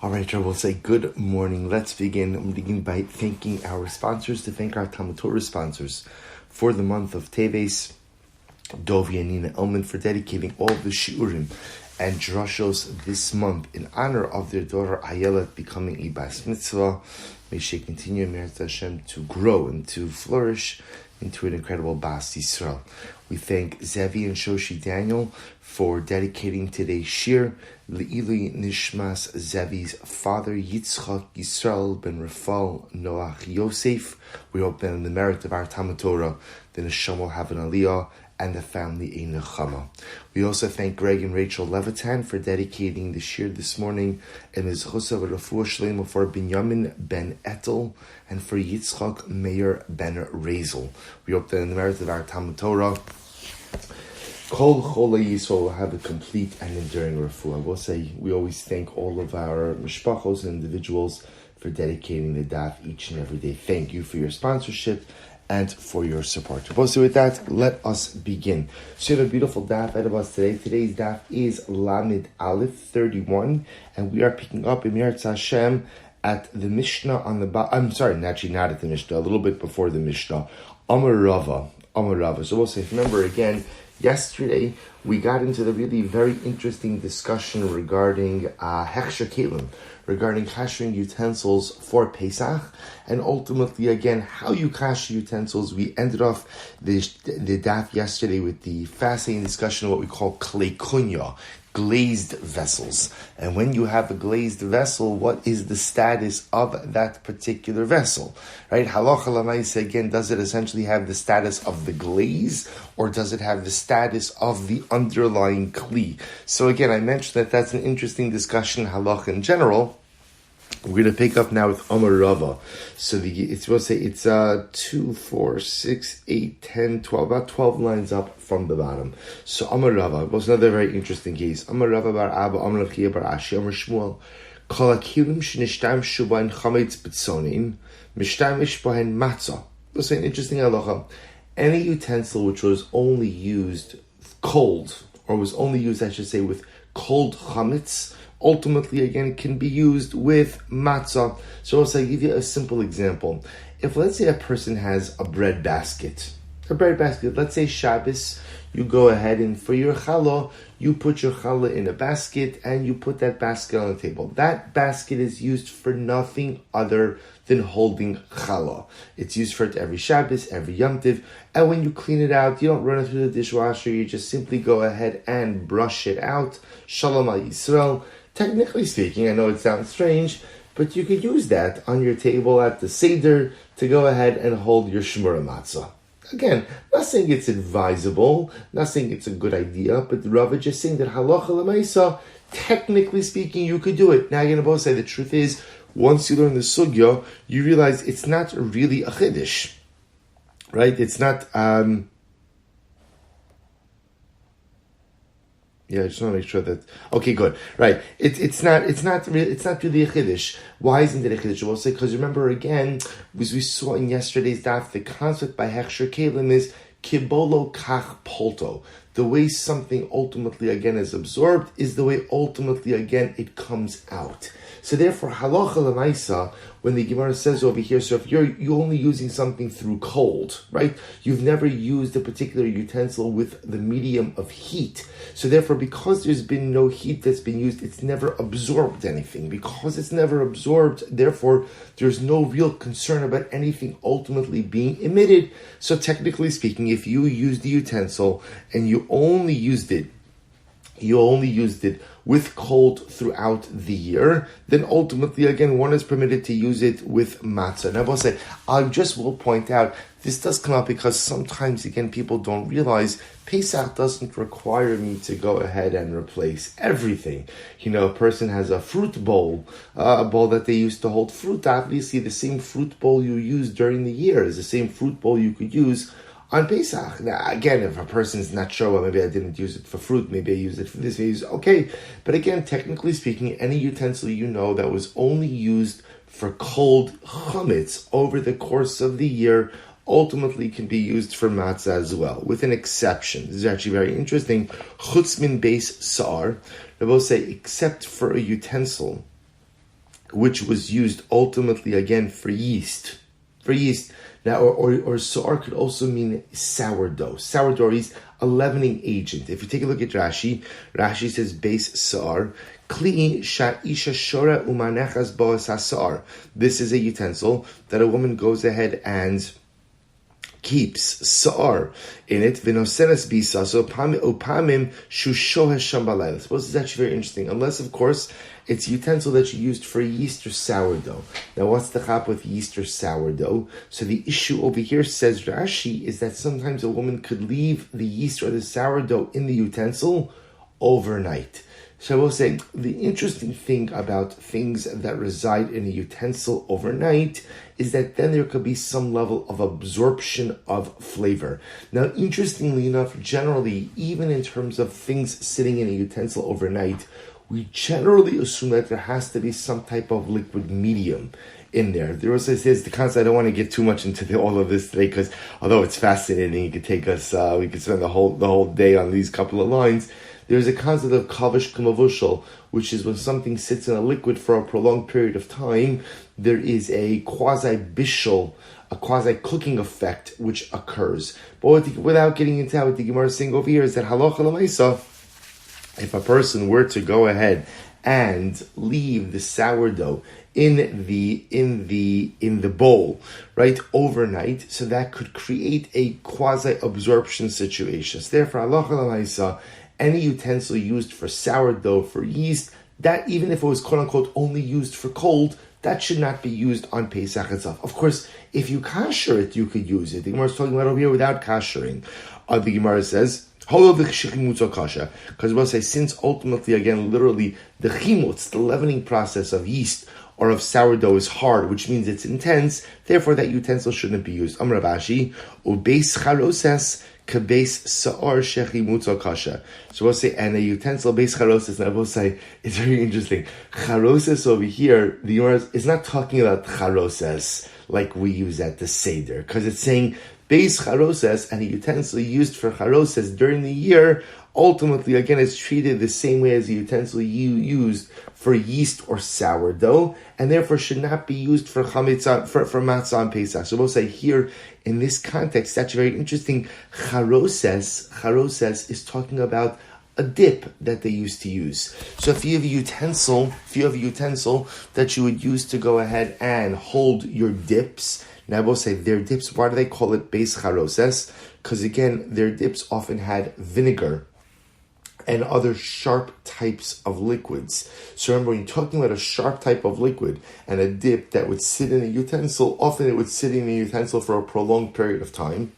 All right, I will say good morning. Let's begin. I'm beginning by thanking our sponsors, to thank our Talmud Torah sponsors for the month of Teves, Dovi and Nina Elman, for dedicating all the shiurim and drashos this month in honor of their daughter Ayelet becoming a bas mitzvah. May she continue, Meretz Hashem, to grow and to flourish into an incredible Bas Yisrael. We thank Zevi and Shoshi Daniel for dedicating today's shir, Le'ili Nishmas Zevi's father, Yitzchak Yisrael ben Rafal Noach Yosef. We hope that in the merit of our Talmud Torah, the Neshama will have an aliyah and the family a nechama. We also thank Greg and Rachel Levitan for dedicating the shir this morning, and Ms. Chosav Rafua Shlema for Binyamin ben Etel and for Yitzchak Meir ben Rezel. We hope that in the merit of our Talmud Torah, Kol Cholei Yisrael will have a complete and enduring refuah. I will say we always thank all of our mishpachos and individuals for dedicating the daf each and every day. Thank you for your sponsorship and for your support. So with that, let us begin. So we have a beautiful daf ahead of us today. Today's daf is Lamed Aleph 31, and we are picking up in Meretz Hashem at the Mishnah on the bottom. I'm sorry, actually not at the Mishnah, a little bit before the Mishnah. Amar Rava. So we'll say, remember again, yesterday we got into the really very interesting discussion regarding Hechsher Kelim, regarding kashering utensils for Pesach, and ultimately again how you kasher utensils. We ended off the daf yesterday with the fascinating discussion of what we call klei kunya, glazed vessels. And when you have a glazed vessel, what is the status of that particular vessel? Right? Halacha l'maaseh, again, does it essentially have the status of the glaze, or does it have the status of the underlying kli? So again, I mentioned that that's an interesting discussion, halacha in general. We're going to pick up now with Amar Rava. So it's supposed to say it's 2, 4, 6, 8, 10, 12, about 12 lines up from the bottom. So Amar Rava was another very interesting case. Amar Rava bar Abba, Amar Chia bar Ashi, Amar Shmuel. Kol hakilim shenishtam shubain chametz b'tzonin, mishtamish bohen matzah. That's an interesting halacha. Any utensil which was only used cold, or was only used, I should say, with cold chametz, ultimately, again, can be used with matzah. So I'll give you a simple example. If, let's say, a person has a bread basket, let's say Shabbos, you go ahead and for your challah, you put your challah in a basket and you put that basket on the table. That basket is used for nothing other than holding challah. It's used for it every Shabbos, every Yom Tiv, and when you clean it out, you don't run it through the dishwasher, you just simply go ahead and brush it out. Shalom al Yisrael. Technically speaking, I know it sounds strange, but you could use that on your table at the Seder to go ahead and hold your Shmura Matzah. Again, not saying it's advisable, not saying it's a good idea, but Rava just saying that halacha l'maisa, technically speaking, you could do it. Now, you're going to both say the truth is, once you learn the sugya, you realize it's not really a chiddush, right? It's not. Yeah, I just want to make sure that. Okay, good. Right. It's not really a chiddush. Why isn't it a chiddush? We'll say because remember again, as we saw in yesterday's daf, the concept by Hechsher Kelim is kibolo kach polto. The way something ultimately again is absorbed is the way ultimately again it comes out. So therefore, halacha l'maisa, when the Gemara says over here, so if you're only using something through cold, right? You've never used a particular utensil with the medium of heat. So therefore, because there's been no heat that's been used, it's never absorbed anything. Because it's never absorbed, therefore, there's no real concern about anything ultimately being emitted. So technically speaking, if you use the utensil and you only used it with cold throughout the year, then ultimately, again, one is permitted to use it with matzah. Now, I will point out, this does come up because sometimes, again, people don't realize Pesach doesn't require me to go ahead and replace everything. A person has a fruit bowl, a bowl that they used to hold fruit. Obviously, the same fruit bowl you use during the year is the same fruit bowl you could use on Pesach. Now, again, if a person's not sure, well, maybe I didn't use it for fruit, maybe I used it for this, okay. But again, technically speaking, any utensil that was only used for cold chametz over the course of the year ultimately can be used for matzah as well, with an exception. This is actually very interesting. Chutz min beis sa'ar, they both say, except for a utensil which was used ultimately again for yeast. For yeast. Now, or sa'ar could also mean sourdough. Sourdough is a leavening agent. If you take a look at Rashi, Rashi says base sa'ar. Kli sha'isha shora umanechas bo'as ha'sa'ar. This is a utensil that a woman goes ahead and keeps sa'ar in it. V'noseres bisa. So upamim shushohesh sham balayla. Suppose it's actually very interesting. Unless, of course, it's a utensil that you used for yeast or sourdough. Now, what's the chap with yeast or sourdough? So the issue over here, says Rashi, is that sometimes a woman could leave the yeast or the sourdough in the utensil overnight. So I will say, the interesting thing about things that reside in a utensil overnight is that then there could be some level of absorption of flavor. Now, interestingly enough, generally, even in terms of things sitting in a utensil overnight, we generally assume that there has to be some type of liquid medium in there. There also says the concept. I don't want to get too much into all of this today because although it's fascinating, it could take us. We could spend the whole day on these couple of lines. There's a concept of kavish kamavushal, which is when something sits in a liquid for a prolonged period of time, there is a quasi-bishul, a quasi-cooking effect which occurs. But without getting into what the Gemara is saying over here is that halacha l'maisa, if a person were to go ahead and leave the sourdough in the bowl, right, overnight, so that could create a quasi-absorption situation. So therefore, halacha l'maisa, any utensil used for sourdough, for yeast, that even if it was quote-unquote only used for cold, that should not be used on Pesach itself. Of course, if you kasher it, you could use it. The Gemara is talking about over here without kashering. The Gemara says, because we'll say, since ultimately, again, literally, the chimutz, the leavening process of yeast or of sourdough is hard, which means it's intense, therefore that utensil shouldn't be used. Amar Rashi, ubeis charoses kabeis sa'ar shechimutz kasha. So we'll say, and a utensil beis charoses, and I will say, it's very interesting. Charoses over here, the Gemara is not talking about charoses like we use at the Seder, because it's saying beis charoses, and a utensil used for charoses during the year, ultimately, again, it's treated the same way as a utensil you used for yeast or sourdough, and therefore should not be used for chametz, for matzah on Pesach. So we'll say here, in this context, that's very interesting. Charoses is talking about a dip that they used to use. So if you have a utensil that you would use to go ahead and hold your dips, now we'll say their dips, why do they call it beis charoses? Because again, their dips often had vinegar and other sharp types of liquids. So remember, when you're talking about a sharp type of liquid and a dip that would sit in a utensil, often it would sit in a utensil for a prolonged period of time.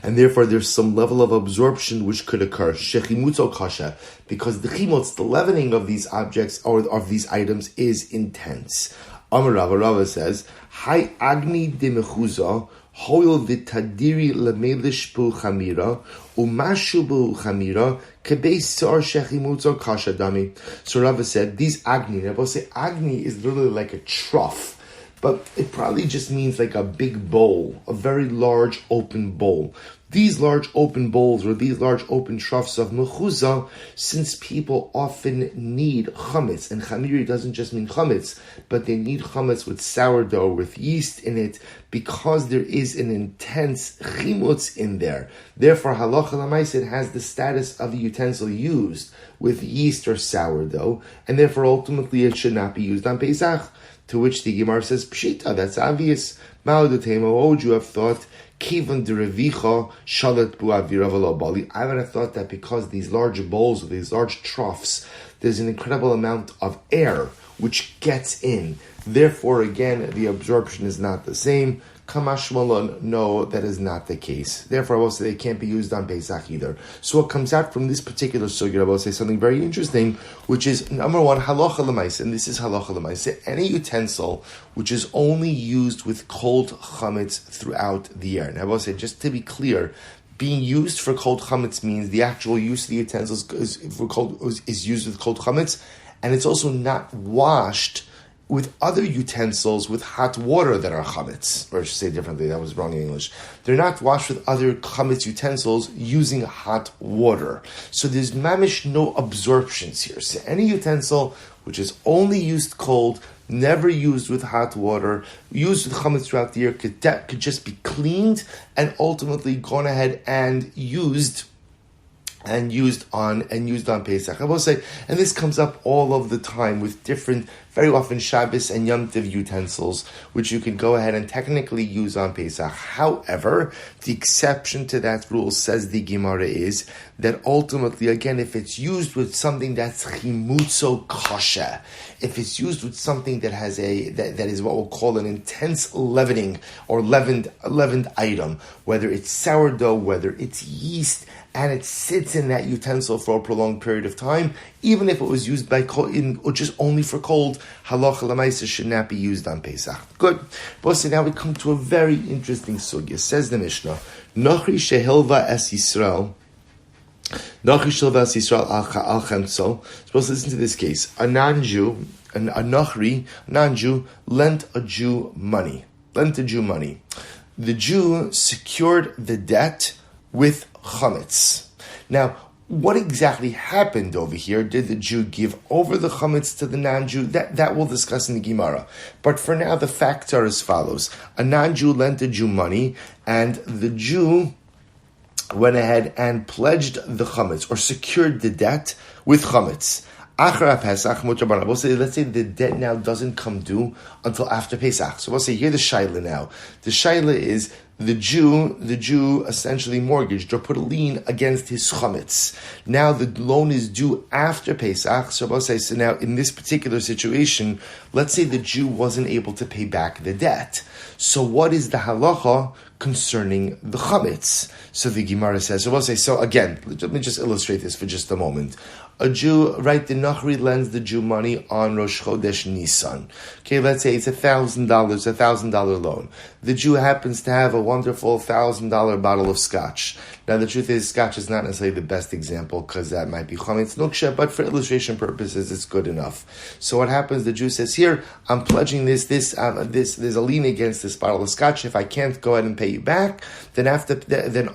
And therefore, there's some level of absorption which could occur. Shechimutzo kasha, because the chimutz, the leavening of these objects or of these items, is intense. Amar Rava says, "Hai agni de mechuza hoil v'tadiri lemelish bu chamira umashu bu chamira kebeis sar shechimutzo kasha dami." So Rava said, these agni. Now, we'll say agni is literally like a trough. But it probably just means like a big bowl, a very large open bowl. These large open bowls or these large open troughs of mechuzah, since people often need chametz, and chamiri doesn't just mean chametz, but they need chametz with sourdough, with yeast in it, because there is an intense chimutz in there. Therefore, halacha l'maisa, it has the status of a utensil used with yeast or sourdough, and therefore ultimately it should not be used on Pesach. To which the Gemara says, Pshita, that's obvious. Ma'odotema, what would you have thought? Kivan de revicha shalat bu avira bali. I would have thought that because these large bowls, these large troughs, there's an incredible amount of air which gets in. Therefore, again, the absorption is not the same. Kamash Malon, no, that is not the case. Therefore, I will say they can't be used on Pesach either. So what comes out from this particular sugya, I will say something very interesting, which is, number one, halacha l'maisa, and this is halacha l'maisa, any utensil which is only used with cold chametz throughout the year. Now, I will say, just to be clear, being used for cold chametz means the actual use of the utensils is used with cold chametz, and it's also not washed with other utensils with hot water that are chametz, or I should say differently, that was wrong in English. They're not washed with other chametz utensils using hot water. So there's mamish no absorptions here. So any utensil which is only used cold, never used with hot water, used with chametz throughout the year, could just be cleaned and ultimately gone ahead and used on Pesach. I will say, and this comes up all of the time with different, very often Shabbos and Yom Tov utensils, which you can go ahead and technically use on Pesach. However, the exception to that rule, says the Gemara, is that ultimately, again, if it's used with something that's chimutzo kosher, if it's used with something that has that is what we'll call an intense leavening or leavened item, whether it's sourdough, whether it's yeast, and it sits in that utensil for a prolonged period of time, even if it was used by or just only for cold, halacha l'maisa should not be used on Pesach. Good. But so now we come to a very interesting sugya. Says the Mishnah, Nochri shehilva es Yisrael. Nochri shehilva es Yisrael al chemtzo. Supposed to listen to this case. A non-Jew, a non-Jew, lent a Jew money. The Jew secured the debt with chametz. Now, what exactly happened over here? Did the Jew give over the chametz to the non-Jew? That we'll discuss in the Gemara. But for now, the facts are as follows. A non-Jew lent a Jew money, and the Jew went ahead and pledged the chametz, or secured the debt with chametz. Let's say the debt now doesn't come due until after Pesach. So we'll say, here the shaila now. The shaila is, the Jew essentially mortgaged or put a lien against his chametz. Now the loan is due after Pesach. So we'll say, so now in this particular situation, let's say the Jew wasn't able to pay back the debt. So what is the halacha concerning the chametz? So the Gemara says, so we'll say, so again, let me just illustrate this for just a moment. A Jew, right, the Nachri lends the Jew money on Rosh Chodesh Nisan. Okay, let's say it's $1,000 loan. The Jew happens to have a wonderful $1,000 bottle of scotch. Now, the truth is, scotch is not necessarily the best example because that might be chametz nuksha, but for illustration purposes, it's good enough. So what happens? The Jew says, here, I'm pledging this, there's a lien against this bottle of scotch. If I can't go ahead and pay you back, then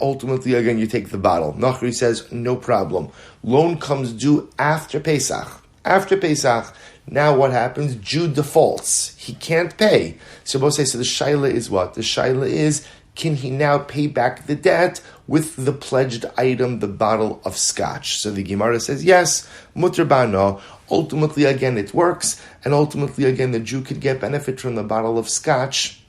ultimately, again, you take the bottle. Nachri says, no problem. Loan comes due after Pesach. After Pesach, now what happens? Jew defaults. He can't pay. So both say, so the shaila is what? The shaila is, can he now pay back the debt with the pledged item, the bottle of scotch? So the Gemara says, yes, mutter bano. Ultimately, again, it works. And ultimately, again, the Jew could get benefit from the bottle of scotch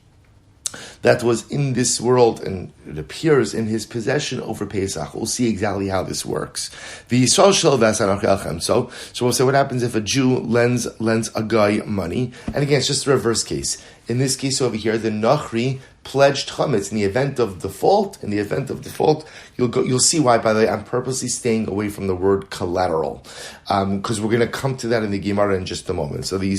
that was in this world, and it appears in his possession over Pesach. We'll see exactly how this works. So we'll say, what happens if a Jew lends a guy money? And again, it's just a reverse case. In this case over here, the Nachri pledged chametz in the event of default. You'll see why, by the way, I'm purposely staying away from the word collateral, because we're going to come to that in the Gemara in just a moment. So a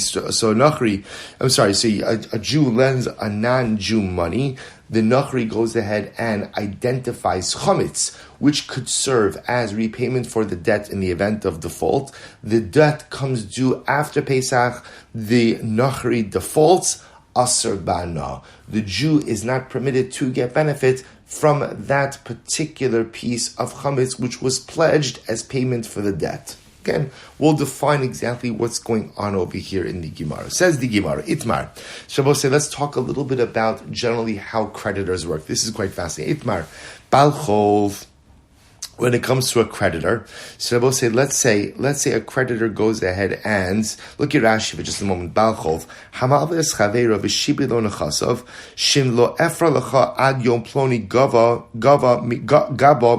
Jew lends a non-Jew money. The Nachri goes ahead and identifies chametz, which could serve as repayment for the debt in the event of default. The debt comes due after Pesach. The Nachri defaults. Asr bana. The Jew is not permitted to get benefit from that particular piece of chametz which was pledged as payment for the debt. Again, we'll define exactly what's going on over here in the Gemara. Says the Gemara, Itmar. Shabbos say, let's talk a little bit about generally how creditors work. This is quite fascinating. Itmar, Bal Chov. When it comes to a creditor, so we'll say, let's say a creditor goes ahead and look at Rashi for just a moment. Balchov, Hamalves Chavera v'Shibilo Nechasov, Shimlo Efra Lecha Ad Yom Ploni Gava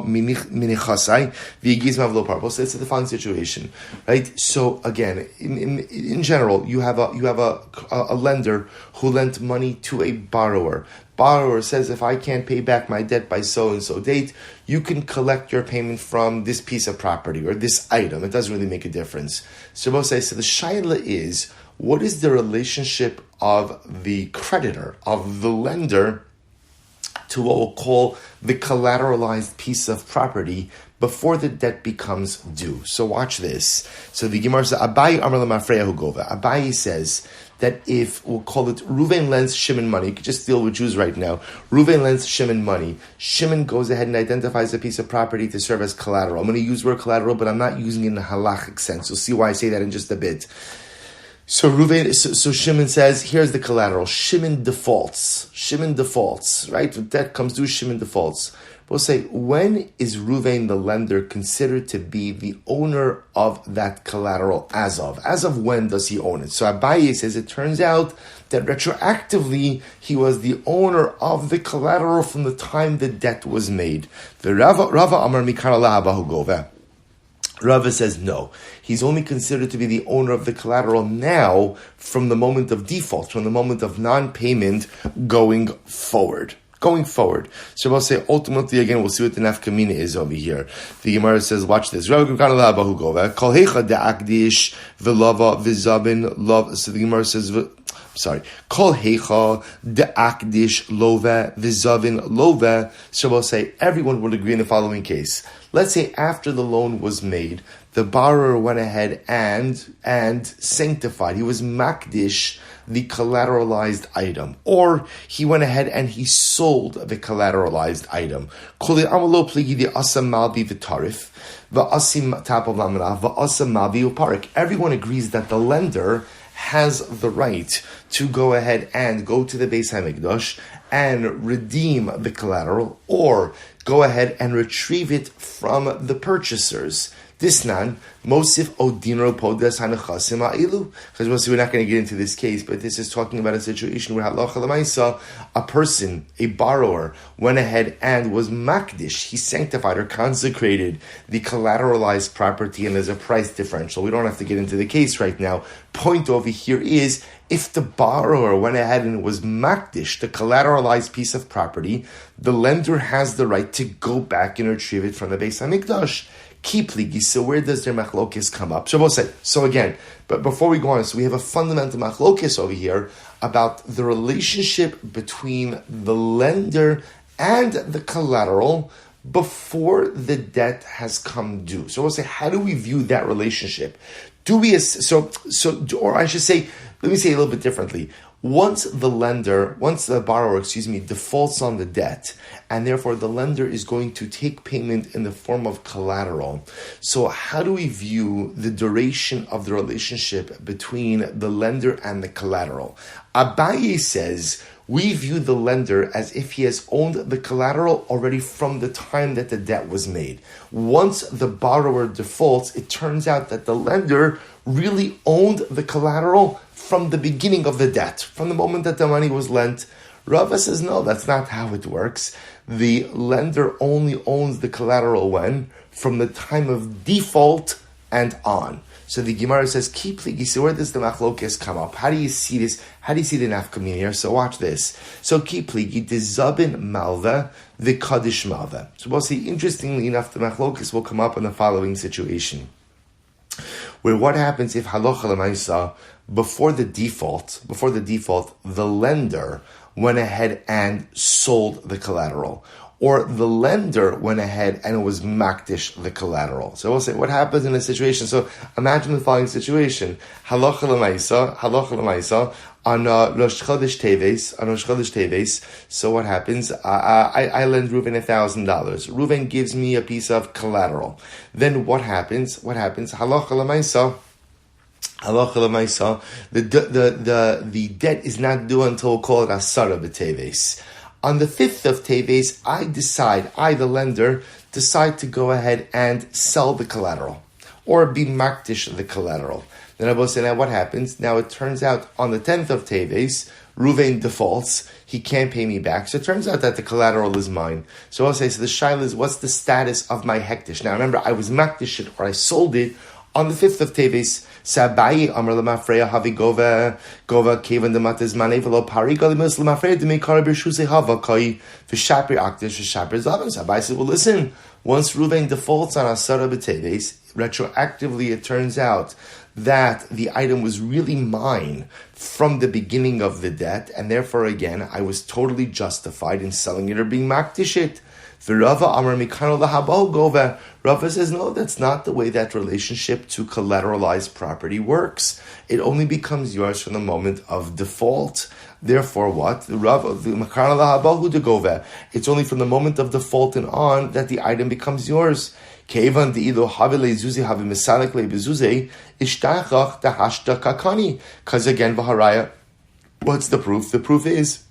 Minichasai v'Yigiz Mavlo Parvo. So it's the following situation, right? So again, in general, you have a lender who lent money to a borrower. Borrower says, if I can't pay back my debt by so-and-so date, you can collect your payment from this piece of property or this item. It doesn't really make a difference. So both say, so the shaila is, what is the relationship of the creditor, of the lender, to what we'll call the collateralized piece of property before the debt becomes due. So watch this. So the Gemara says, Abayi Amar Lemafreya Hugova. Abayi says that if, we'll call it, Reuven lends Shimon money, you could just deal with Jews right now. Reuven lends Shimon money. Shimon goes ahead and identifies a piece of property to serve as collateral. I'm going to use the word collateral, but I'm not using it in a halachic sense. You'll see why I say that in just a bit. So Shimon says, here's the collateral. Shimon defaults, right? When debt comes due, Shimon defaults. We'll say, when is Reuven the lender considered to be the owner of that collateral as of? As of when does he own it? So Abaye says it turns out that retroactively he was the owner of the collateral from the time the debt was made. The Rava Amar Mikara Lahabahu Gove. Rava says no. He's only considered to be the owner of the collateral now from the moment of default, from the moment of non-payment going forward. So we'll say, ultimately, again, we'll see what the nafkamina is over here. The Gemara says, watch this. So the Gemara says, Kol heicha de'akdish love v'zavin love. So we'll say, everyone would agree in the following case. Let's say after the loan was made, the borrower went ahead and sanctified. He was makdish the collateralized item, or he went ahead and he sold the collateralized item. Everyone agrees that the lender has the right to go ahead and go to the Beis HaMikdash and redeem the collateral, or go ahead and retrieve it from the purchasers. Disnan, Mosif Odinro Podes Hanachasim Ailu. Because we're not going to get into this case, but this is talking about a situation where Halacha L'maisa, a person, a borrower, went ahead and was makdish. He sanctified or consecrated the collateralized property, and there's a price differential. We don't have to get into the case right now. Point over here is, if the borrower went ahead and was makdish, the collateralized piece of property, the lender has the right to go back and retrieve it from the Beis HaMikdash. Kipligi. So where does their machlokes come up? So we'll say, so again, but before we go on, so we have a fundamental machlokes over here about the relationship between the lender and the collateral before the debt has come due. So we'll say, how do we view that relationship? Or I should say, let me say it a little bit differently. Once the borrower, defaults on the debt, and therefore the lender is going to take payment in the form of collateral. So how do we view the duration of the relationship between the lender and the collateral? Abaye says, we view the lender as if he has owned the collateral already from the time that the debt was made. Once the borrower defaults, it turns out that the lender really owned the collateral from the beginning of the debt, from the moment that the money was lent. Rava says, no, that's not how it works. The lender only owns the collateral when? From the time of default and on. So the Gemara says, Kipligi, so where does the machlokes come up? How do you see this? How do you see the nafkamina here? So watch this. So Kipligi, the zabin malva, the kaddish malva. So we'll see, interestingly enough, the machlokes will come up in the following situation. Where what happens if halacha l'maisa, before the default, the lender went ahead and sold the collateral, or the lender went ahead and was makdish the collateral. So we'll say, what happens in a situation? So imagine the following situation: halacha l'maisa on Rosh Chodesh Teves. So what happens? I lend Reuven $1,000. Reuven gives me a piece of collateral. Then what happens? Halacha l'maisa, the debt is not due until we'll call it Asara b'Teves. On the 5th of Teves, I, the lender, decide to go ahead and sell the collateral, or be makdish the collateral. Then I will say, now what happens? Now it turns out on the 10th of Teves, Reuven defaults, he can't pay me back. So it turns out that the collateral is mine. So I'll say, so the shaila is, what's the status of my hektish? Now remember, I was makdish it, or I sold it on the 5th of Teves. Sabayi Amar Lamafreya Havi Gova Kevan Demates Manevelo Pari Galimus Lamafreya Demekar Birshuse Hava Koi Vishaper Aktish Vishaper Zavan. Sabayi said, well, listen, once Reuven defaults on Asara B'Teves, retroactively it turns out that the item was really mine from the beginning of the debt, and therefore again I was totally justified in selling it or being makdish it. V'Rava Amar Mikano Lahabo Gova. Rava says, no, that's not the way that relationship to collateralized property works. It only becomes yours from the moment of default. Therefore, what? It's only from the moment of default and on that the item becomes yours. Because again, Vaharaya, what's the proof? The proof is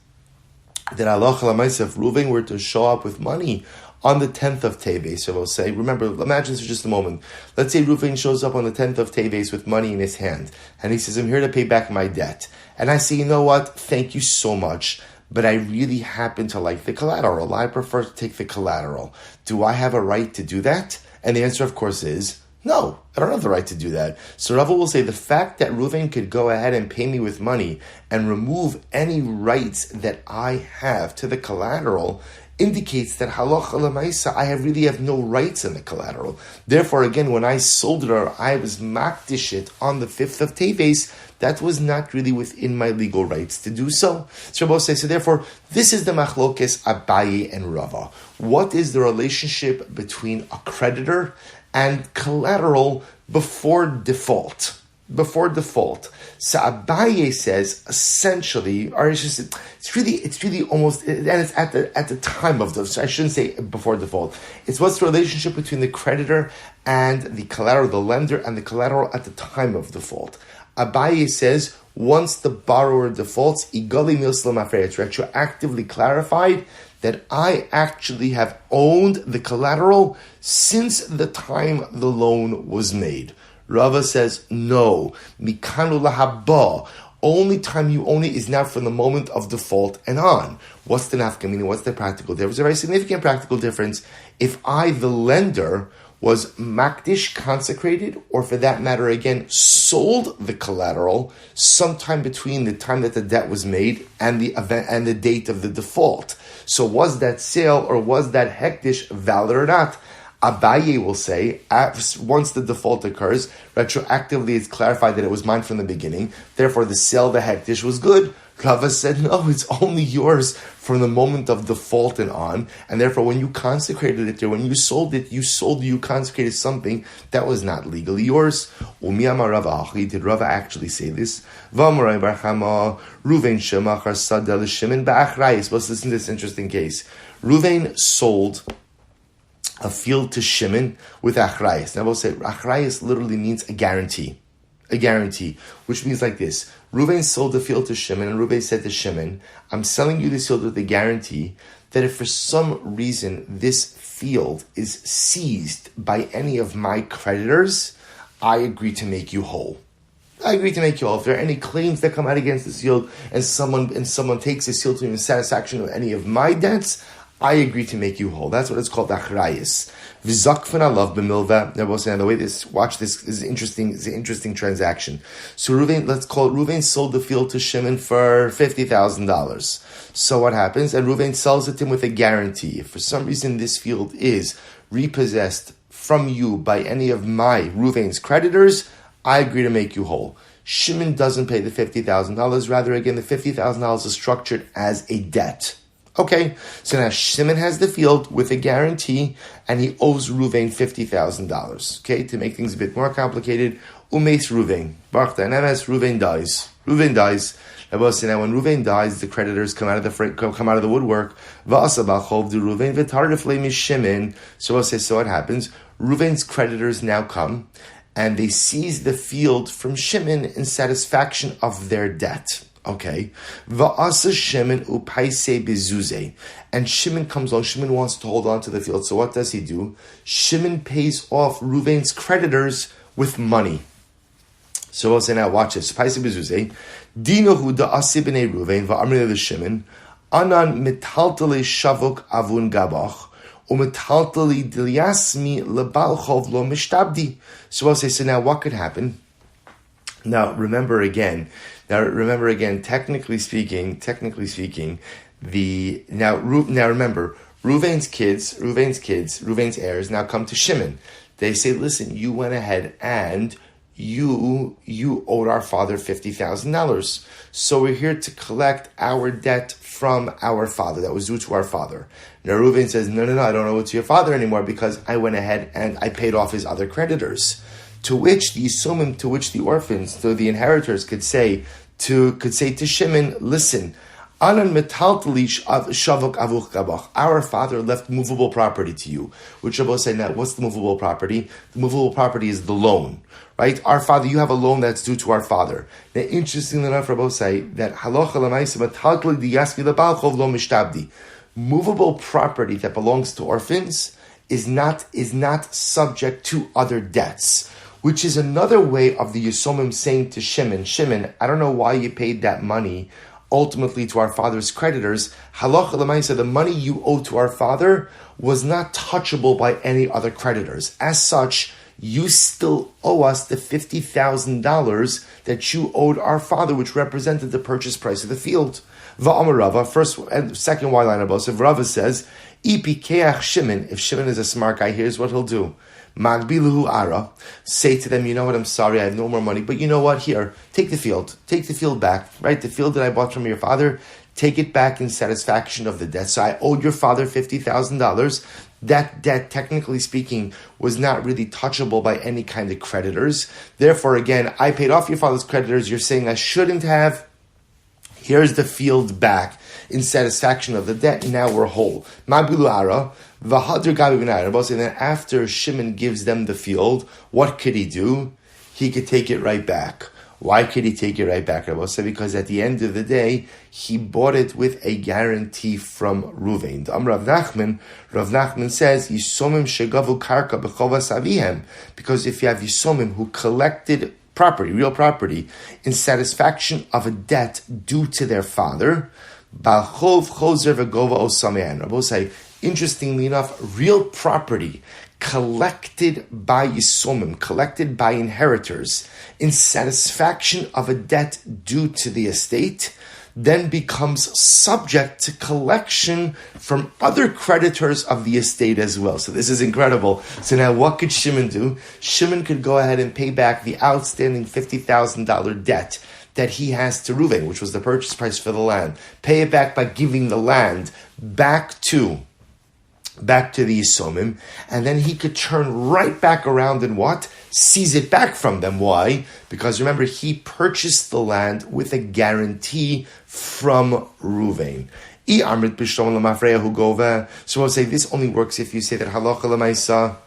that Allah if Reuven were to show up with money on the 10th of Teves, so we'll say, remember, imagine this for just a moment. Let's say Reuven shows up on the 10th of Teves with money in his hand, and he says, I'm here to pay back my debt. And I say, you know what, thank you so much, but I really happen to like the collateral. I prefer to take the collateral. Do I have a right to do that? And the answer, of course, is no, I don't have the right to do that. So Rava will say the fact that Reuven could go ahead and pay me with money and remove any rights that I have to the collateral indicates that halacha l'maisa, I really have no rights in the collateral. Therefore, again, when I sold it or I was makdish it on the 5th of Teves, that was not really within my legal rights to do so. So Rabbi says, so therefore, this is the machlokes Abaye and Rava. What is the relationship between a creditor and collateral before default? Before default. So Abaye says essentially, or it's really almost, and it's at the time of the, so I shouldn't say before default. It's what's the relationship between the creditor and the collateral, the lender and the collateral at the time of default. Abaye says once the borrower defaults, igali milslam afer, it's retroactively clarified that I actually have owned the collateral since the time the loan was made. Rava says, no. Mikanu lahaba. Only time you own it is now from the moment of default and on. What's the nafka meaning? What's the practical difference? A very significant practical difference. If I, the lender, was makdish, consecrated, or for that matter, again, sold the collateral sometime between the time that the debt was made and the event and the date of the default. So was that sale or was that hektish valid or not? Abaye will say, once the default occurs, retroactively it's clarified that it was mine from the beginning, therefore the sale, the hektish, was good. Rava said, no, it's only yours from the moment of default and on, and therefore when you consecrated it there, when you consecrated something that was not legally yours. Did Rava actually say this? Let's listen to this interesting case. Reuven sold a field to Shimon with achrayas. Now we'll say achrayas literally means a guarantee, which means like this. Reuven sold the field to Shimon, and Reuven said to Shimon, I'm selling you this field with a guarantee that if for some reason this field is seized by any of my creditors, I agree to make you whole. If there are any claims that come out against this field and someone takes this field to me in satisfaction of any of my debts, I agree to make you whole. That's what it's called, achrayas. V'zakfen alav b'milva. Now, the way watch this is interesting. It's an interesting transaction. So Reuven sold the field to Shimon for $50,000. So what happens? And Reuven sells it to him with a guarantee. If for some reason this field is repossessed from you by any of my Reuven's creditors, I agree to make you whole. Shimon doesn't pay the $50,000. Rather, again, the $50,000 is structured as a debt. Okay, so now Shimon has the field with a guarantee, and he owes Reuven $50,000. Okay, to make things a bit more complicated, Umeis Reuven. Baruch Danemes, Reuven dies. Now, when Reuven dies, the creditors come out of the woodwork. So what happens? Reuven's creditors now come, and they seize the field from Shimon in satisfaction of their debt. Okay, va'asa Shimon upaise bezuze, and Shimon comes along. Shimon wants to hold on to the field. So what does he do? Shimon pays off Reuven's creditors with money. So we'll say now, watch this. Paise bezuze, dinohu da'asi b'nei Reuven va'amri l'Shimon, anan metaltale shavuk avun gabach, umetaltale dilyasmi lebalchov lo mishtabdi. So we'll say, so now what could happen? Now remember again, technically speaking, remember, Reuven's heirs now come to Shimon. They say, listen, you went ahead and you owed our father $50,000. So we're here to collect our debt from our father that was due to our father. Now Reuven says, no, I don't owe it to your father anymore because I went ahead and I paid off his other creditors. To which the Yisomim, to which the orphans, to the inheritors could say to Shimon, listen, Anan metaltalish av shavok avuch gabach. Our father left movable property to you. Which Rabbi say, now, what's the movable property? The movable property is the loan, right? Our father, you have a loan that's due to our father. Now, interestingly enough, Rabbi say that halacha l'maisa metaltali diyasmi lebalchov lo mishtabdi. Movable property that belongs to orphans is not subject to other debts. Which is another way of the Yisomim saying to Shimon, I don't know why you paid that money ultimately to our father's creditors. Halacha l'maisa, the money you owe to our father was not touchable by any other creditors. As such, you still owe us the $50,000 that you owed our father, which represented the purchase price of the field. Va'amar Rava, first and second Y line of Bosef, Rava says, Ipikeach Shimon, if Shimon is a smart guy, here's what he'll do. Magbiluhu ara, say to them, you know what, I'm sorry, I have no more money, but you know what, here, take the field back, right? The field that I bought from your father, take it back in satisfaction of the debt. So I owed your father $50,000. That debt, technically speaking, was not really touchable by any kind of creditors. Therefore, again, I paid off your father's creditors. You're saying I shouldn't have. Here's the field back in satisfaction of the debt. Now we're whole. Magbilu ara. And then after Shimon gives them the field, what could he do? He could take it right back. Why could he take it right back? Because at the end of the day, he bought it with a guarantee from Reuven. Rav Nachman says, Yisomim shegavu karka b'chovas avihem. Because if you have Yisomim who collected property, real property, in satisfaction of a debt due to their father, Balchov chozer v'gova osamehan. Rabbi say, interestingly enough, real property collected by Yisomim, collected by inheritors, in satisfaction of a debt due to the estate, then becomes subject to collection from other creditors of the estate as well. So this is incredible. So now what could Shimon do? Shimon could go ahead and pay back the outstanding $50,000 debt that he has to Reuven, which was the purchase price for the land. Pay it back by giving the land back to the Yisomim, and then he could turn right back around and what? Seize it back from them. Why? Because remember, he purchased the land with a guarantee from Reuven. So I'll say this only works if you say that halacha l'maisa,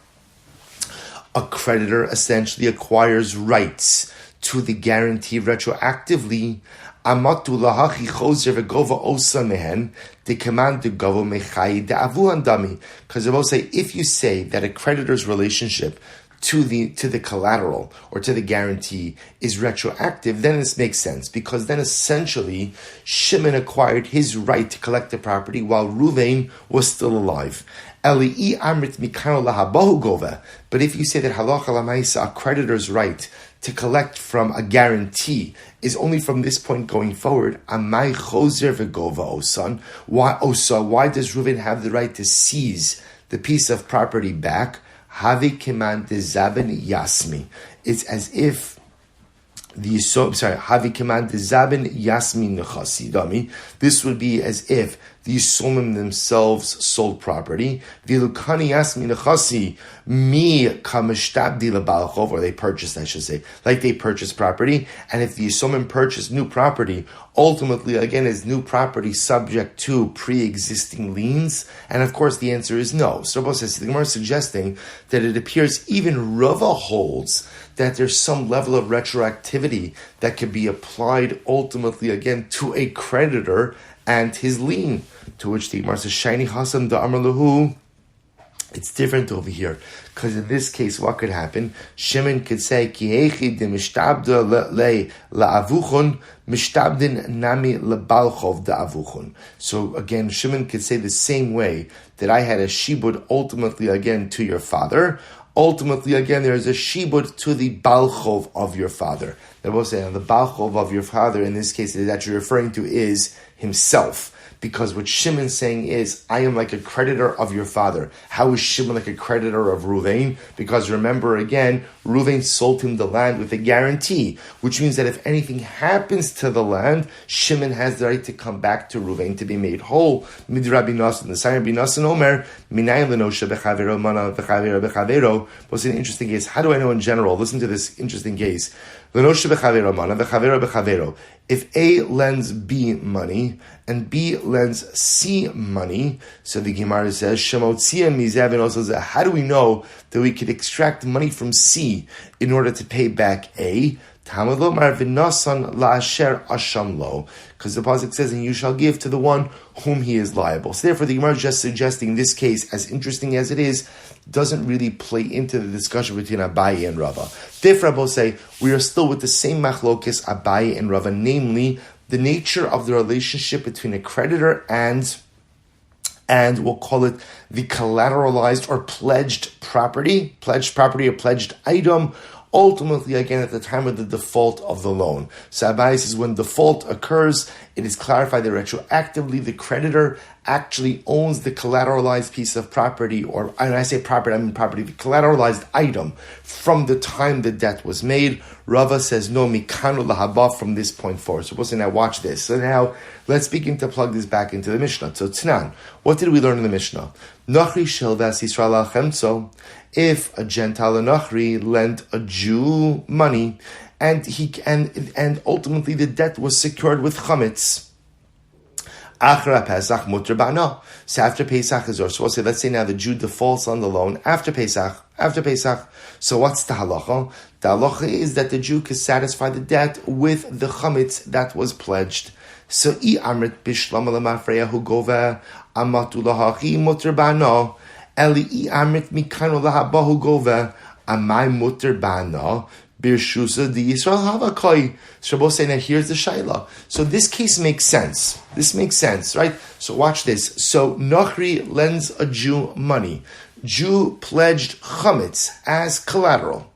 a creditor essentially acquires rights to the guarantee retroactively. Amatu lahachi chozer v'gova osa mehen the command to gova mechai de'avuhan dami. Because I will say, if you say that a creditor's relationship to the collateral or to the guarantee is retroactive, then this makes sense, because then essentially Shimon acquired his right to collect the property while Reuven was still alive. But if you say that halacha l'maisa, a creditor's right to collect from a guarantee is only from this point going forward, why does Reuven have the right to seize the piece of property back? It's as if this would be as if the Yisomim themselves sold property. Or they purchased, I should say. Like they purchased property. And if the Yisomim purchased new property, ultimately, again, is new property subject to pre-existing liens? And of course, the answer is no. So Rabbi says, the Gemara is suggesting that it appears even Rava holds that there's some level of retroactivity that can be applied ultimately, again, to a creditor and his lien. To which the Gemara says, Shaini Hasam da Amar Lahu. It's different over here, because in this case, what could happen? Shimon could say, Kihechi de mishtabda le la'avuchon, mishtabdin nami lebalchov da avuchon. So again, Shimon could say the same way that I had a shibud ultimately again to your father. Ultimately, again, there is a shibud to the balchov of your father. They will say, the balchov of your father, in this case, that you're referring to is himself. Because what Shimon's saying is, I am like a creditor of your father. How is Shimon like a creditor of Reuven? Because remember again, Reuven sold him the land with a guarantee, which means that if anything happens to the land, Shimon has the right to come back to Reuven to be made whole. Mid Rabbi Nassan, the sign of Rabbi Nassan Omer, Minayim lenosha bechavero mana bechavero bechavero. What's an interesting case? How do I know in general? Listen to this interesting case. Lenosha bechavero mana bechavero bechavero. If A lends B money and B lends C money, so the Gemara says, Shemotzia mizev, and also says, how do we know that we could extract money from C in order to pay back A? Because the pasuk says, and you shall give to the one whom he is liable. So therefore, the Gemara is just suggesting this case, as interesting as it is, doesn't really play into the discussion between Abaye and Rava. Therefore, I will say, we are still with the same machlokes Abaye and Rava, namely, the nature of the relationship between a creditor and we'll call it the collateralized or pledged property or pledged item, ultimately, again, at the time of the default of the loan. So Abaye says when default occurs, it is clarified that retroactively the creditor actually owns the collateralized piece of property, or when I say property, I mean property, the collateralized item from the time the debt was made. Rava says no, mikanu lahaba from this point forward. So we'll say, now watch this. So now let's begin to plug this back into the Mishnah. So Tnan, what did we learn in the Mishnah? Nachri shelvas Yisrael al chemtzo. If a Gentile Nachri lent a Jew money, and ultimately the debt was secured with chametz, Achra Pesach muter ba'na. So after Pesach is so we'll say, let's say now the Jew defaults on the loan after Pesach. So what's the halacha? The halacha is that the Jew can satisfy the debt with the chametz that was pledged. So I amrit bishlam alamafreya hu gova amatu lahachi muter ba'na. Eli amrit mikanu lahabahu gova amai muter ba'na. Birshusa di Yisrael Havakai. Shabbos say, now here's the Shaila. So this case makes sense. This makes sense, right? So watch this. So Nachri lends a Jew money. Jew pledged chametz as collateral.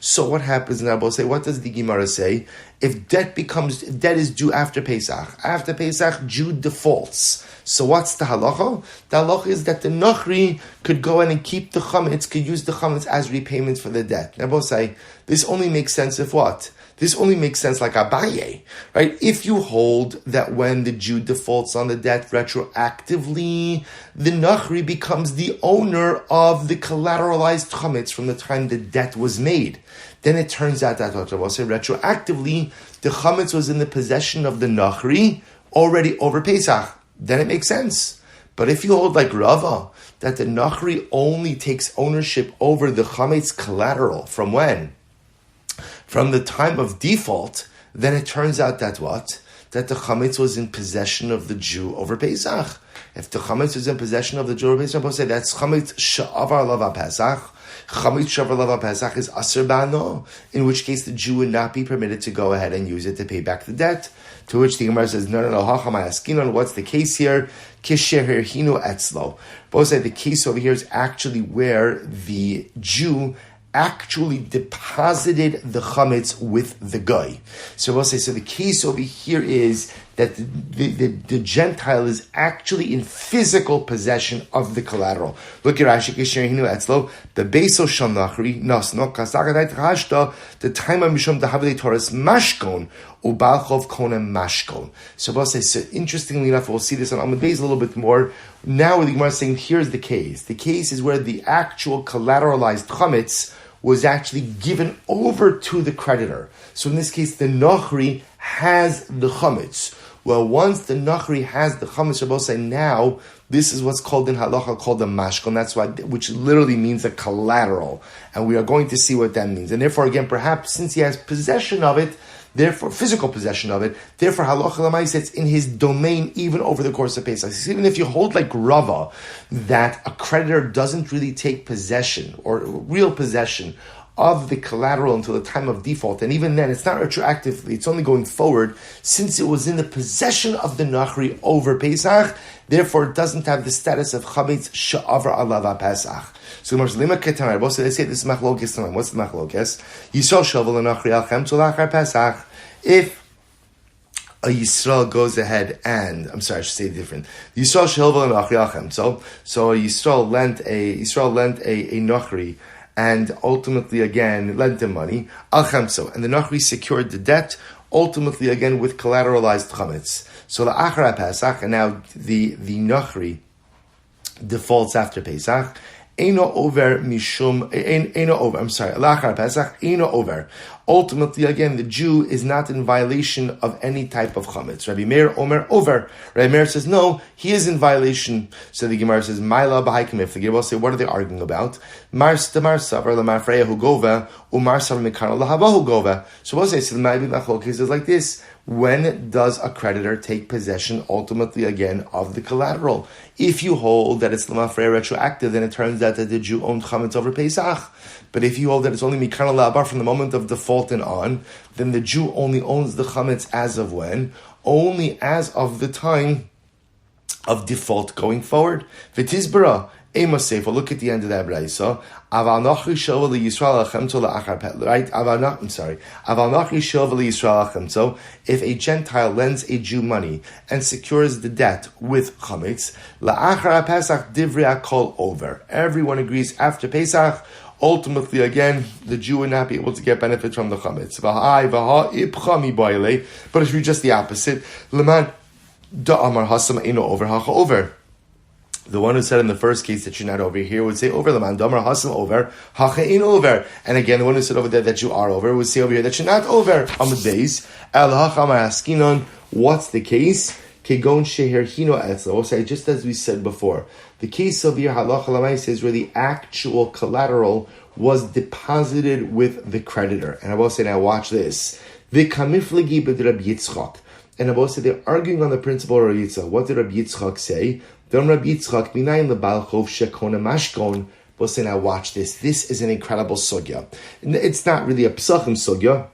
So what happens now? Say, what does the Gemara say? If debt is due after Pesach, Jew defaults. So what's the halacha? The halacha is that the Nachri could go in and keep the chametz, could use the chametz as repayment for the debt. Now both say, this only makes sense if what? This only makes sense like Abaye, right? If you hold that when the Jew defaults on the debt retroactively, the Nachri becomes the owner of the collateralized chametz from the time the debt was made. Then it turns out that we'll say retroactively, the chametz was in the possession of the Nachri already over Pesach. Then it makes sense. But if you hold like Rava, that the Nachri only takes ownership over the chametz collateral from when? From the time of default, then it turns out that what? That the chametz was in possession of the Jew over Pesach. If the chametz was in possession of the Jew over Pesach, we'll say that's chametz sha'avar lava Pesach. Chametz sha'avar lava Pesach is aser ba'no, in which case the Jew would not be permitted to go ahead and use it to pay back the debt. To which the Gemara says, no, hacham askinon. What's the case here? Kisher hinu etzlo. Both say the case over here is actually where the Jew actually deposited the chametz with the guy. So we'll say, so the case over here is that the Gentile is actually in physical possession of the collateral. Look at Rashi, the Beso Sham Nachri, Nasno, Kasagadat Rashta, the time of Mishum Dahavli Torres Mashkon, Ubalchov Konem Mashkon. So we'll say, so interestingly enough, we'll see this on Amud Beis a little bit more. Now the Gemara is saying, here's the case. The case is where the actual collateralized chametz was actually given over to the creditor. So in this case, the Nachri has the chametz. Well, once the Nachri has the chametz, Shabbos say now this is what's called in halacha called the mashkon. That's why, which literally means a collateral, and we are going to see what that means. And therefore, again, perhaps since he has possession of it, therefore physical possession of it, therefore halacha l'maisa it's in his domain even over the course of Pesach. So even if you hold like Rava that a creditor doesn't really take possession or real possession of the collateral until the time of default, and even then it's not retroactively, it's only going forward, since it was in the possession of the Nachri over Pesach, therefore it doesn't have the status of chametz she'avar alav Pesach. So the Lima Ketanai, both they say this is machlokes tonight. What's the machlokes? Yisrael shavel Nachri al chem tzolachar Pesach. If a Yisrael goes ahead and, I should say it different. Yisrael shavel Nachri al chem. So a Yisrael lent a Nachri, and ultimately again lent him money, al chamso, and the Nachri secured the debt, ultimately again with collateralized chametz. So the Achar Pesach, and now the Nachri defaults after Pesach. Eino over mishum. Eino over. I'm sorry. Lachar Pesach. Eino over. Ultimately, again, the Jew is not in violation of any type of chametz. Rabbi Meir Omer over. Rabbi Meir says no, he is in violation. So the Gemara says Maila b'haikamif. The Gemara will say, what are they arguing about? Mars tamar savar lamafreya hu gova umar savar mikano lahava hu gova. So we'll say, so the Ma'abi Machlokas is like this. When does a creditor take possession, ultimately again, of the collateral? If you hold that it's lamafreya retroactive, then it turns out that the Jew owned chametz over Pesach. But if you hold that it's only mikano lahabar from the moment of default and on, then the Jew only owns the chametz as of when? Only as of the time of default going forward. V'tizbara. Look at the end of that brayso. Right? If a Gentile lends a Jew money and secures the debt with chametz, la'achar Pesach divrei akol over. Everyone agrees after Pesach. Ultimately, again, the Jew would not be able to get benefit from the chametz. But it should be just the opposite. Leman da'amar hasam eino over hacha over. The one who said in the first case that you're not over here would say over. Leman da'amar hasam over hacha eino over. And again, the one who said over there that you are over would say over here that you're not over. Amud beis el hacha amar askinon. What's the case? Kegon sheher hino etzla. We'll say just as we said before. The case of your halacha l'maisa is where the actual collateral was deposited with the creditor. And I will say, now watch this. The kamiflegi b'd Rabbi Yitzchak. And I will say they're arguing on the principle of Rabbi Yitzchak. What did Rabbi Yitzchak say? Dom Rabbi Yitzchak minayin lebal chov shekona mashkon. We'll say, now watch this. This is an incredible sugya. It's not really a Pesachim sugya.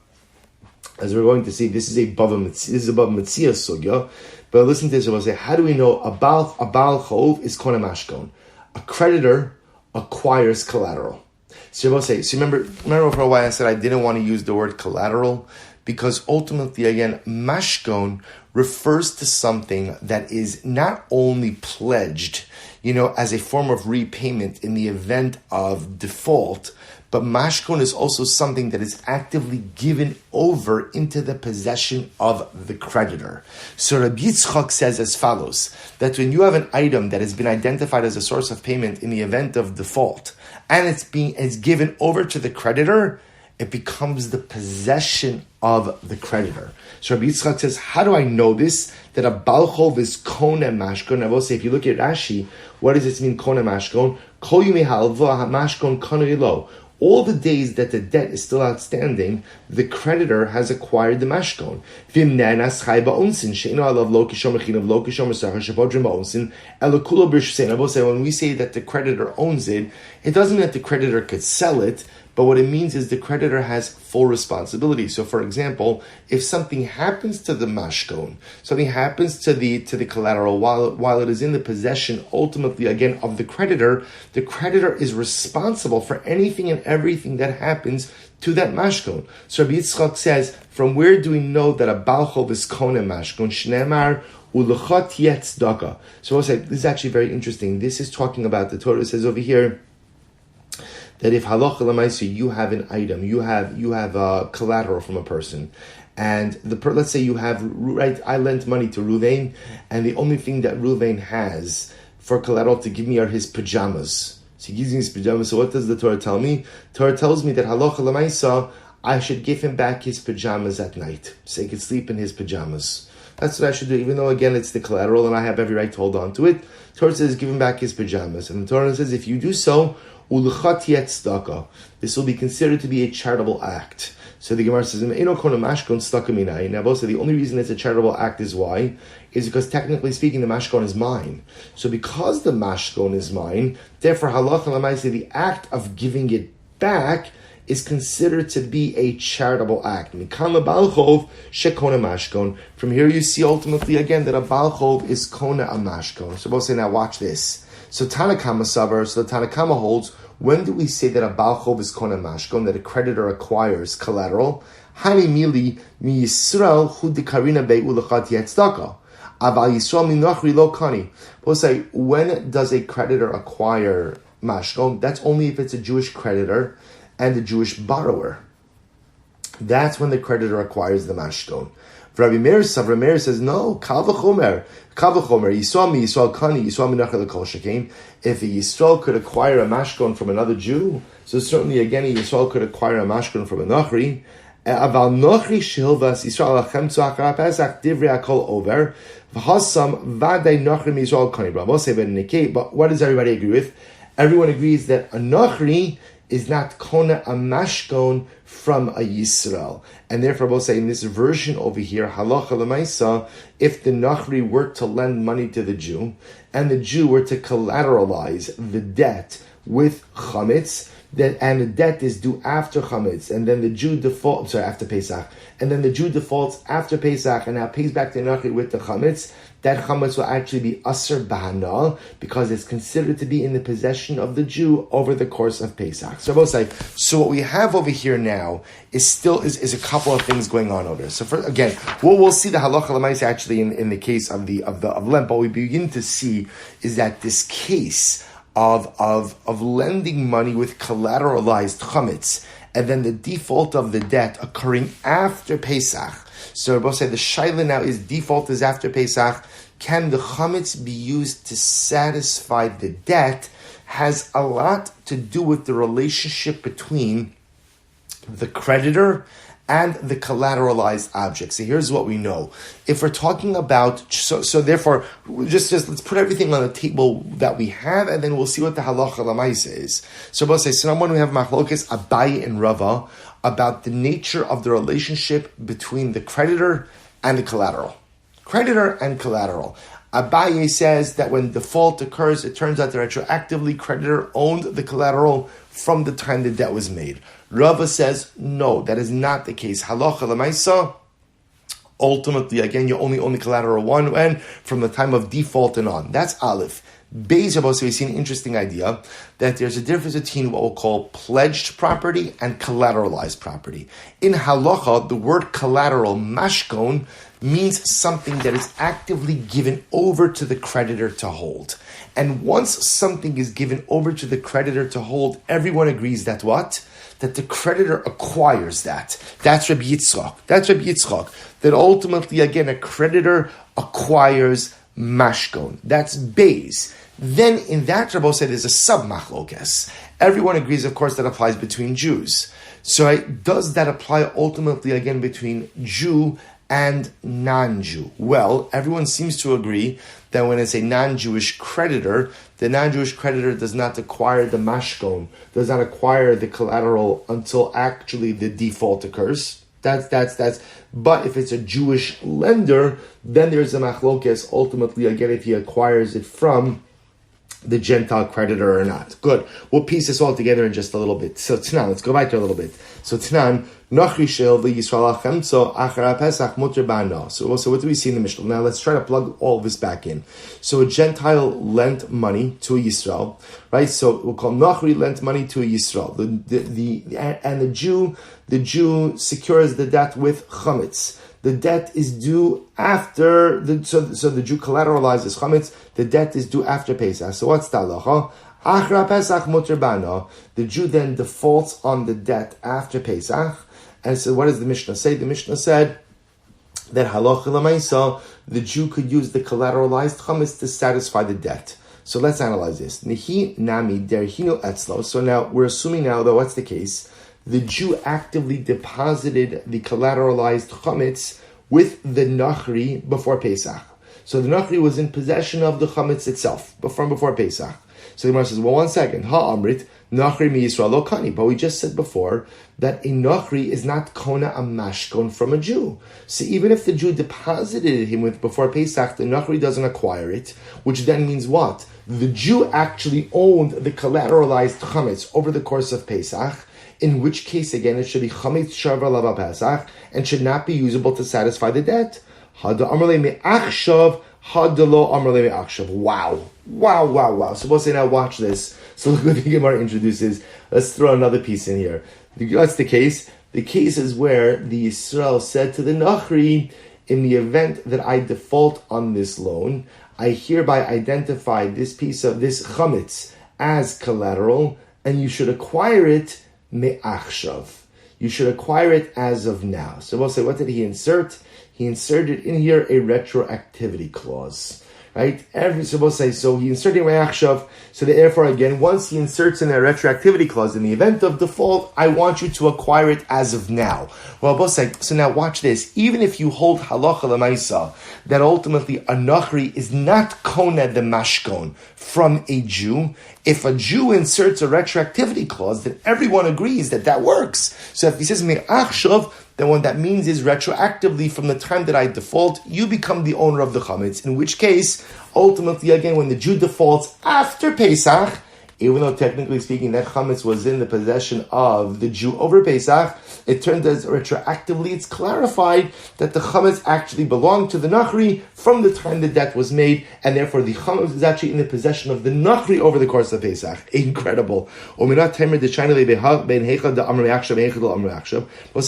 As we're going to see, this is a Bava Metzia sugya. But listen to this, we'll say, how do we know a Baal Chov is Kona Mashkon? A creditor acquires collateral. So we'll say, so remember for a while I said I didn't want to use the word collateral, because ultimately, again, Mashkon refers to something that is not only pledged, as a form of repayment in the event of default, but mashkon is also something that is actively given over into the possession of the creditor. So Rabbi Yitzchak says as follows, that when you have an item that has been identified as a source of payment in the event of default, and it's given over to the creditor, it becomes the possession of the creditor. So Rabbi Yitzchak says, how do I know this? That a balchov is kona mashkon. I will say, if you look at Rashi, what does this mean, kona mashkon? Kol yumei halva mashkon kona ilo. All the days that the debt is still outstanding, the creditor has acquired the mashkon. I will say, when we say that the creditor owns it, it doesn't mean that the creditor could sell it, but what it means is the creditor has full responsibility. So, for example, if something happens to the mashkon, something happens to the collateral while it is in the possession, ultimately again of the creditor is responsible for anything and everything that happens to that mashkon. So Rabbi Yitzchak says, from where do we know that a balchov is kona mashkon? Shneimar ulechot yetzdaka. So I'll say, this is actually very interesting. This is talking about, the Torah says over here, that if halacha l'maisa, you have an item, you have a collateral from a person, and let's say you have, right, I lent money to Ruvain, and the only thing that Ruvain has for collateral to give me are his pajamas. So he gives me his pajamas. So what does the Torah tell me? Torah tells me that halacha l'maisa, I should give him back his pajamas at night, so he could sleep in his pajamas. That's what I should do, even though again it's the collateral and I have every right to hold on to it. Torah says give him back his pajamas, and the Torah says if you do so, this will be considered to be a charitable act. So the Gemara says, now both say the only reason it's a charitable act is why? Is because technically speaking the mashkon is mine. So because the mashkon is mine, therefore halacha l'maisa, the act of giving it back is considered to be a charitable act. From here you see ultimately again that a balchov is kona a mashkon. So both say, now watch this. So Tanakama Savar, so the Tanakama holds, when do we say that a balchov is kona mashkon, that a creditor acquires collateral? Hani mili mi Yisrael hu dikarina bei ulachat yetzdaka. Aval Yisrael mi nachri lo kani. We'll say, when does a creditor acquire mashkon, that's only if it's a Jewish creditor and a Jewish borrower. That's when the creditor acquires the mashkon. Rabbi Meir says, no, kal v'chomer, Yisrael mi, Yisrael kani, Yisrael minachar l'kol shekein. If a Yisrael could acquire a mashkon from another Jew, so certainly again a Yisrael could acquire a mashkon from a Nachri. Aval Nachri shehilvas Yisrael lachem tzachar Pesach divrei hakol over v'hasam vaday Nachri mi Yisrael kani. But what does everybody agree with? Everyone agrees that a Nachri is not kona a mashkon from a Yisrael. And therefore we'll say in this version over here, halacha l'maisa, if the Nachri were to lend money to the Jew, and the Jew were to collateralize the debt with chametz, and the debt is due after chametz, and then the Jew after Pesach, and then the Jew defaults after Pesach, and now pays back the Nachri with the chametz, that chametz will actually be aser b'hanal, because it's considered to be in the possession of the Jew over the course of Pesach. So I will say, so what we have over here now is a couple of things going on over there. So again, we'll see the halacha l'maisa actually in the case of Lent, but what we begin to see is that this case of lending money with collateralized chametz, and then the default of the debt occurring after Pesach. So Rabbi say the shaila now is default is after Pesach. Can the chametz be used to satisfy the debt? Has a lot to do with the relationship between the creditor and the collateralized object. So here's what we know. If we're talking about, so therefore, just let's put everything on the table that we have, and then we'll see what the halacha l'maisa is. So we'll say, so now when we have machlokes Abaye and Rava about the nature of the relationship between the creditor and the collateral. Creditor and collateral. Abaye says that when default occurs, it turns out that retroactively creditor owned the collateral from the time the debt was made. Rava says, no, that is not the case. Halacha l'maisa, ultimately, again, you only own the collateral when from the time of default and on. That's Aleph. Beis Rabbi, so we see an interesting idea that there's a difference between what we'll call pledged property and collateralized property. In halacha, the word collateral, mashkon, means something that is actively given over to the creditor to hold. And once something is given over to the creditor to hold, everyone agrees that what? That the creditor acquires that. That's Rabbi Yitzchak. That ultimately, again, a creditor acquires mashkon. That's Beis. Then in that, Rabbi said, there's a sub-machlokes. Everyone agrees, of course, that applies between Jews. So does that apply ultimately, again, between Jew and non-Jew? Well, everyone seems to agree that when it's a non-Jewish creditor, the non-Jewish creditor does not acquire the mashkon, does not acquire the collateral until actually the default occurs. That's. But if it's a Jewish lender, then there's a machlokes ultimately, again, if he acquires it from the Gentile creditor or not. Good. We'll piece this all together in just a little bit. So Tnan, let's go back to a little bit. So Tnan, Nachri shel v'Yisrael achemtzo achar Pesach muter ba'ano. So what do we see in the Mishnah? Now let's try to plug all of this back in. So a Gentile lent money to a Yisrael, right? So we'll call Nachri lent money to a Yisrael. The Jew secures the debt with chametz. The debt is due after so the Jew collateralizes chametz. The debt is due after Pesach. So what's the halacha? Achra Pesach muter ba'ano. The Jew then defaults on the debt after Pesach. And so what does the Mishnah say? The Mishnah said that halacha l'maisa, the Jew could use the collateralized chametz to satisfy the debt. So let's analyze this. Nehi nami derhinu etzlo. So now we're assuming now that what's the case? The Jew actively deposited the collateralized chametz with the Nachri before Pesach. So the Nachri was in possession of the chametz itself from before Pesach. So the Gemara says, well, one second. Ha-amrit, Nachri mi Yisrael lo kani. But we just said before that a Nachri is not kona a mashkon from a Jew. So even if the Jew deposited him with before Pesach, the Nachri doesn't acquire it, which then means what? The Jew actually owned the collateralized chametz over the course of Pesach, in which case, again, it should be chametz shavar lava Pesach and should not be usable to satisfy the debt. Hada amrle me'achshav, hada lo amrle me'achshav. Wow. So we'll say now, watch this. So look what the Gemara introduces. Let's throw another piece in here. What's the case? The case is where the Yisrael said to the Nachri, in the event that I default on this loan, I hereby identify this piece of this chametz as collateral, and you should acquire it me'achshav. You should acquire it as of now. So we'll say, what did he insert? He inserted in here a retroactivity clause. Right? So he inserted me'achshav. So therefore, again, once he inserts in a retroactivity clause, in the event of default, I want you to acquire it as of now. Well, so now watch this. Even if you hold halacha l'maisa, that ultimately a nachri is not koneh the mashkon from a Jew, if a Jew inserts a retroactivity clause, then everyone agrees that that works. So if he says me'achshav, then what that means is retroactively from the time that I default, you become the owner of the chametz, in which case, ultimately, again, when the Jew defaults after Pesach, even though technically speaking that chametz was in the possession of the Jew over Pesach, it turns out retroactively it's clarified that the chametz actually belonged to the nachri from the time the debt was made, and therefore the chametz is actually in the possession of the nachri over the course of Pesach. Incredible. We'll say,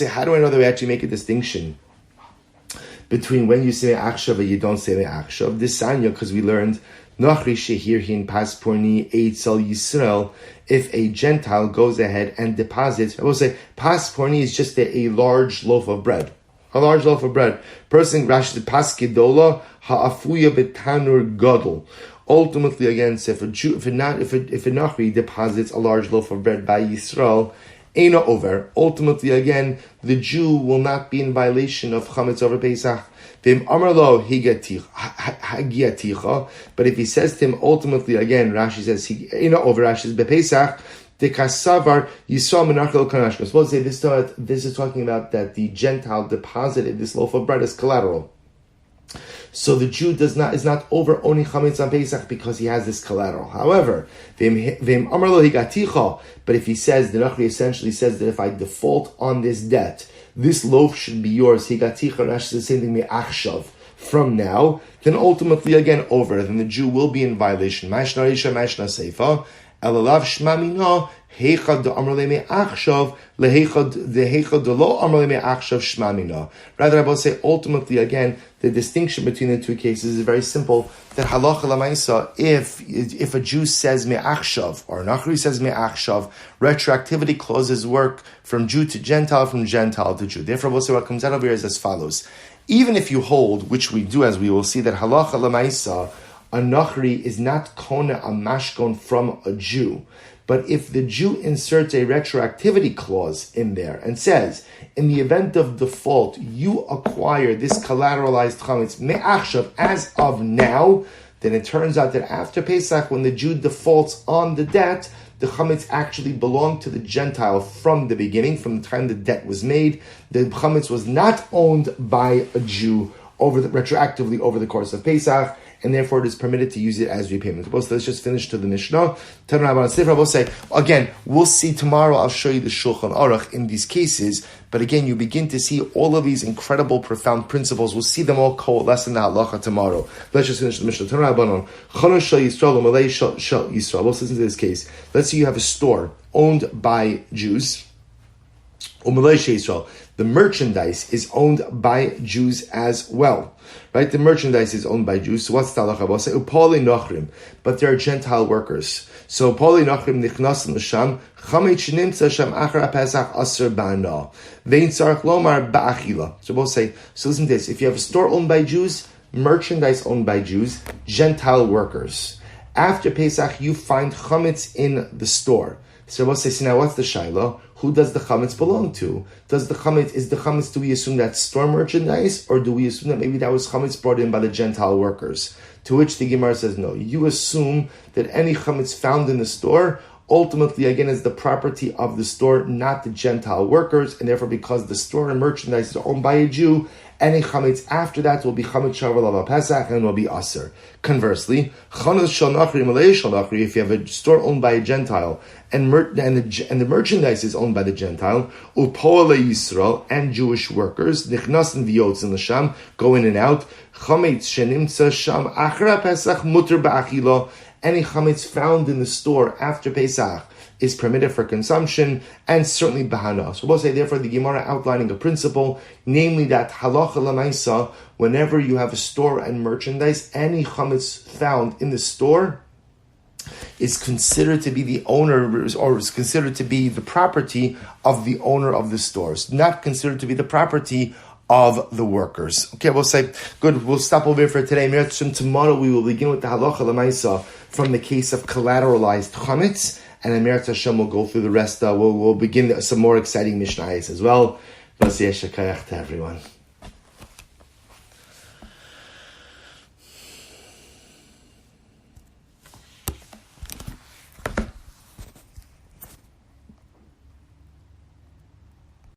how do I know that we actually make a distinction between when you say me'achshav and you don't say me'achshav? This sanya, because we learned Nachri shehirhin pasporni eitzel Yisrael. If a Gentile goes ahead and deposits, I will say pasporni is just a large loaf of bread. A large loaf of bread. Person Rashi paskidola ha'afuya betanur gadol. Ultimately, again, so if a Nachri deposits a large loaf of bread by Yisrael, Eina over. Ultimately, again, the Jew will not be in violation of chametz over Pesach. But if he says to him, ultimately, again, Rashi says, Eina over, Rashi says, Bepesach, the kasavar Yisrael menachel kanashkos. Let's say this is talking about that the Gentile deposited this loaf of bread as collateral. So the Jew is not over owning chametz on Pesach because he has this collateral. However, but if he says, the Nachri essentially says that if I default on this debt, this loaf should be yours. Higaticha, Rashi the same thing, me'achshav, from now, then ultimately again over. Then the Jew will be in violation. Mashna Risha, Mashna Seifa, Elalav Shmamina, Heichad de Amrle me'achshav, leheichad de lo Amrle me'achshav Shmamina. Rather, I will say ultimately again, the distinction between the two cases is very simple. That halacha l'maisa, if a Jew says me'achshav or an Nachri says me'achshav, retroactivity clauses work from Jew to Gentile, from Gentile to Jew. Therefore, we'll say what comes out of here is as follows: even if you hold, which we do, as we will see, that halacha l'maisa, a Nachri is not koneh a mashkon from a Jew. But if the Jew inserts a retroactivity clause in there and says, in the event of default, you acquire this collateralized chametz me'achshav as of now, then it turns out that after Pesach, when the Jew defaults on the debt, the chametz actually belonged to the Gentile from the beginning, from the time the debt was made. The chametz was not owned by a Jew retroactively over the course of Pesach, and therefore it is permitted to use it as repayment. So let's just finish to the Mishnah. We'll say, again, we'll see tomorrow, I'll show you the Shulchan Aruch in these cases, but again, you begin to see all of these incredible, profound principles. We'll see them all coalesce in the halacha tomorrow. Let's just finish the Mishnah. Let's listen to this case. Let's say you have a store owned by Jews, the merchandise is owned by Jews as well. Right? The merchandise is owned by Jews. So what's the halacha? We'll say, Upali Nachrim, but there are Gentile workers. So Upali Nachrim nichnasim l'sham, chametz shenimtza sham achar Pesach aser ba'ana, vein tzarich lomar ba'achila. So we'll say, so listen to this, if you have a store owned by Jews, merchandise owned by Jews, Gentile workers, after Pesach you find chametz in the store. So we'll say, so now what's the shaila? Who does the chametz belong to? Do we assume that's store merchandise, or do we assume that maybe that was chametz brought in by the Gentile workers? To which the Gemara says, no. You assume that any chametz found in the store ultimately, again, is the property of the store, not the Gentile workers, and therefore because the store and merchandise is owned by a Jew, any chametz after that will be chametz shavar Pesach and will be aser. Conversely, chametz shel nachri malei shel nachri, if you have a store owned by a Gentile and the merchandise is owned by the Gentile, upoale Yisrael and Jewish workers, nichnasin v'yotzin l'sham, go in and out, chametz shenimtza sham achra Pesach muter ba'achila, any chametz found in the store after Pesach is permitted for consumption, and certainly bahana. So we'll say, therefore, the Gemara outlining a principle, namely that halacha l'maisa, whenever you have a store and merchandise, any chametz found in the store is considered to be the owner, or is considered to be the property of the owner of the stores, not considered to be the property of the workers. Okay, we'll say, good, we'll stop over here for today. Tomorrow we will begin with the halacha l'maisa from the case of collateralized chametz, and Emir Hashem will go through the rest. We'll begin some more exciting mishnayos as well. To everyone.